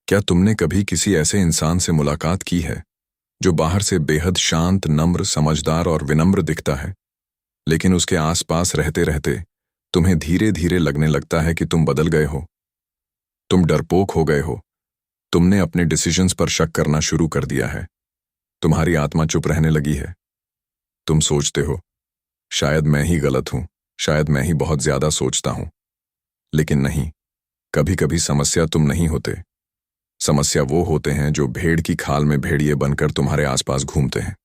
क्या तुमने कभी किसी ऐसे इंसान से मुलाकात की है जो बाहर से बेहद शांत, नम्र, समझदार और विनम्र दिखता है, लेकिन उसके आसपास रहते रहते तुम्हें धीरे धीरे लगने लगता है कि तुम बदल गए हो, तुम डरपोक हो गए हो, तुमने अपने डिसीजंस पर शक करना शुरू कर दिया है, तुम्हारी आत्मा चुप रहने लगी है। तुम सोचते हो, शायद मैं ही गलत हूं, शायद मैं ही बहुत ज्यादा सोचता हूं। लेकिन नहीं, कभी कभी समस्या तुम नहीं होते। समस्या वो होते हैं जो भेड़ की खाल में भेड़िए बनकर तुम्हारे आसपास घूमते हैं।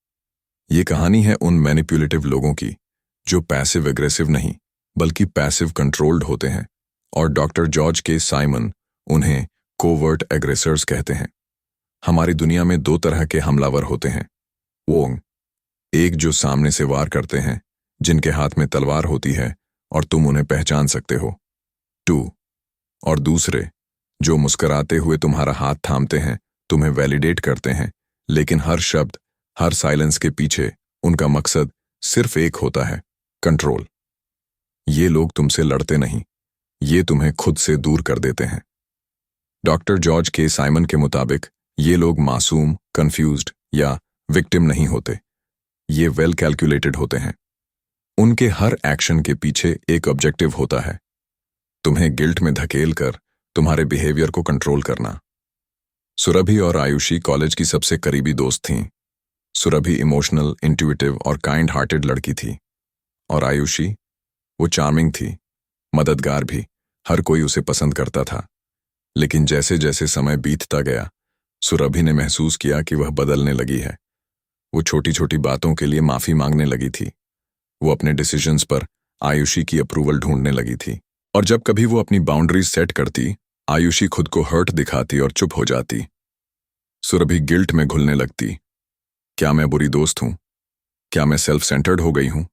ये कहानी है उन मैनिपुलेटिव लोगों की जो पैसिव एग्रेसिव नहीं बल्कि पैसिव कंट्रोल्ड होते हैं, और डॉक्टर जॉर्ज के साइमन उन्हें कोवर्ट एग्रेसर्स कहते हैं। हमारी दुनिया में दो तरह के हमलावर होते हैं। वो एक जो सामने से वार करते हैं, जिनके हाथ में तलवार होती है और तुम उन्हें पहचान सकते हो। 2 और दूसरे जो मुस्कुराते हुए तुम्हारा हाथ थामते हैं, तुम्हें वैलिडेट करते हैं, लेकिन हर शब्द, हर साइलेंस के पीछे उनका मकसद सिर्फ एक होता है, कंट्रोल। ये लोग तुमसे लड़ते नहीं, ये तुम्हें खुद से दूर कर देते हैं। डॉक्टर जॉर्ज के साइमन के मुताबिक ये लोग मासूम, कंफ्यूज्ड या विक्टिम नहीं होते, ये वेल कैलकुलेटेड होते हैं। उनके हर एक्शन के पीछे एक ऑब्जेक्टिव होता है, तुम्हें गिल्ट में धकेल कर तुम्हारे बिहेवियर को कंट्रोल करना। सुरभि और आयुषी कॉलेज की सबसे करीबी दोस्त थीं। सुरभि इमोशनल, इंट्यूटिव और काइंड हार्टेड लड़की थी, और आयुषी वो चार्मिंग थी, मददगार भी, हर कोई उसे पसंद करता था। लेकिन जैसे जैसे समय बीतता गया, सुरभि ने महसूस किया कि वह बदलने लगी है। वो छोटी छोटी बातों के लिए माफी मांगने लगी थी। वो अपने डिसीजंस पर आयुषी की अप्रूवल ढूंढने लगी थी, और जब कभी वो अपनी बाउंड्रीज सेट करती, आयुषी खुद को हर्ट दिखाती और चुप हो जाती। सुरभि गिल्ट में घुलने लगती। क्या मैं बुरी दोस्त हूं? क्या मैं सेल्फ सेंटर्ड हो गई हूं?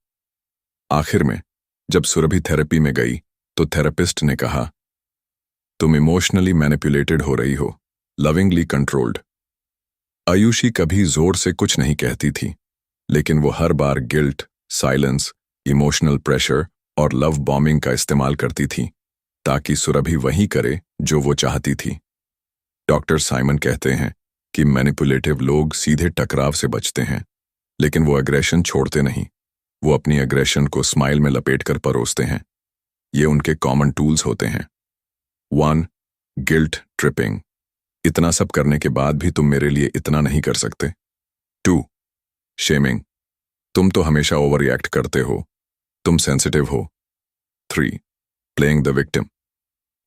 आखिर में जब सुरभि थेरेपी में गई तो थेरेपिस्ट ने कहा, तुम इमोशनली मैनिपुलेटेड हो रही हो, लविंगली कंट्रोल्ड। आयुषी कभी जोर से कुछ नहीं कहती थी, लेकिन वो हर बार गिल्ट, साइलेंस, इमोशनल प्रेशर और लव बॉम्बिंग का इस्तेमाल करती थी ताकि सुरभि वही करे जो वो चाहती थी। डॉक्टर साइमन कहते हैं कि मैनिपुलेटिव लोग सीधे टकराव से बचते हैं, लेकिन वो एग्रेशन छोड़ते नहीं। वो अपनी एग्रेशन को स्माइल में लपेटकर परोसते हैं। ये उनके कॉमन टूल्स होते हैं। 1 गिल्ट ट्रिपिंग, इतना सब करने के बाद भी तुम मेरे लिए इतना नहीं कर सकते। 2 शेमिंग, तुम तो हमेशा ओवर रिएक्ट करते हो, तुम सेंसिटिव हो। 3 प्लेइंग द विक्टिम,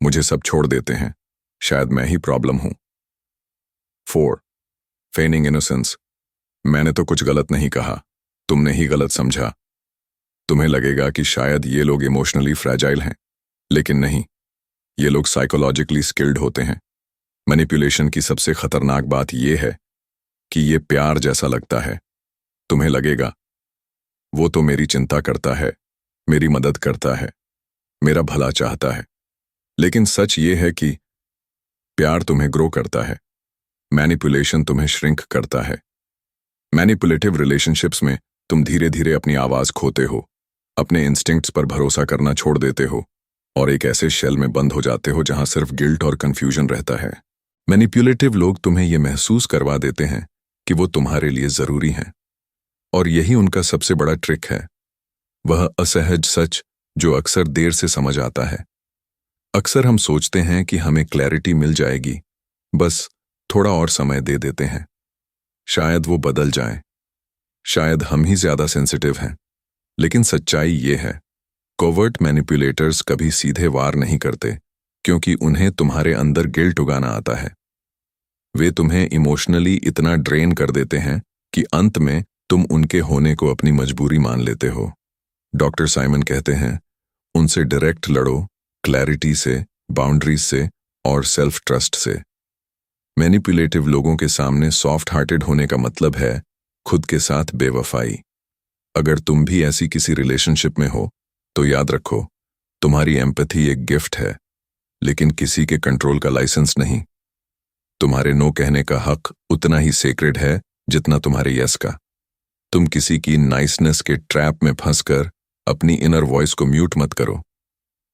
मुझे सब छोड़ देते हैं, शायद मैं ही प्रॉब्लम हूं। 4 फेनिंग इनोसेंस, मैंने तो कुछ गलत नहीं कहा, तुमने ही गलत समझा। तुम्हें लगेगा कि शायद ये लोग इमोशनली फ्रैजाइल हैं, लेकिन नहीं, ये लोग साइकोलॉजिकली स्किल्ड होते हैं। मैनिपुलेशन की सबसे खतरनाक बात यह है कि ये प्यार जैसा लगता है। तुम्हें लगेगा वो तो मेरी चिंता करता है, मेरी मदद करता है, मेरा भला चाहता है। लेकिन सच ये है कि प्यार तुम्हें ग्रो करता है, मैनिपुलेशन तुम्हें श्रिंक करता है। मैनिपुलेटिव रिलेशनशिप्स में तुम धीरे धीरे अपनी आवाज खोते हो, अपने इंस्टिंक्ट्स पर भरोसा करना छोड़ देते हो, और एक ऐसे शेल में बंद हो जाते हो जहां सिर्फ गिल्ट और कंफ्यूजन रहता है। मैनिपुलेटिव लोग तुम्हें यह महसूस करवा देते हैं कि वो तुम्हारे लिए जरूरी हैं, और यही उनका सबसे बड़ा ट्रिक है, वह असहज सच जो अक्सर देर से समझ आता है। अक्सर हम सोचते हैं कि हमें क्लैरिटी मिल जाएगी, बस थोड़ा और समय दे देते हैं, शायद वो बदल जाए, शायद हम ही ज्यादा सेंसिटिव हैं। लेकिन सच्चाई ये है, कोवर्ट मैनिपुलेटर्स कभी सीधे वार नहीं करते, क्योंकि उन्हें तुम्हारे अंदर गिल्ट उगाना आता है। वे तुम्हें इमोशनली इतना ड्रेन कर देते हैं कि अंत में तुम उनके होने को अपनी मजबूरी मान लेते हो। डॉक्टर साइमन कहते हैं, उनसे डायरेक्ट लड़ो, क्लैरिटी से, बाउंड्रीज से और सेल्फ ट्रस्ट से। मैनिपुलेटिव लोगों के सामने सॉफ्ट हार्टेड होने का मतलब है खुद के साथ बेवफाई। अगर तुम भी ऐसी किसी रिलेशनशिप में हो तो याद रखो, तुम्हारी एम्पैथी एक गिफ्ट है, लेकिन किसी के कंट्रोल का लाइसेंस नहीं। तुम्हारे नो कहने का हक उतना ही सेक्रेड है जितना तुम्हारे यस का। तुम किसी की नाइसनेस के ट्रैप में फंसकर अपनी इनर वॉइस को म्यूट मत करो।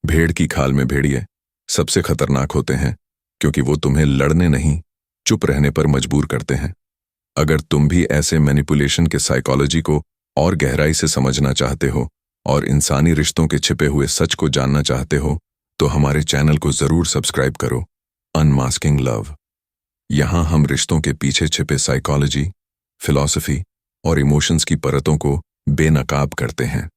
भेड़ की खाल में भेड़िए सबसे खतरनाक होते हैं, क्योंकि वो तुम्हें लड़ने नहीं, चुप रहने पर मजबूर करते हैं। अगर तुम भी ऐसे मैनिपुलेशन के साइकोलॉजी को और गहराई से समझना चाहते हो और इंसानी रिश्तों के छिपे हुए सच को जानना चाहते हो, तो हमारे चैनल को जरूर सब्सक्राइब करो। Unmasking love. यहाँ हम रिश्तों के पीछे छिपे साइकोलॉजी, फिलॉसफी और इमोशंस की परतों को बेनकाब करते हैं।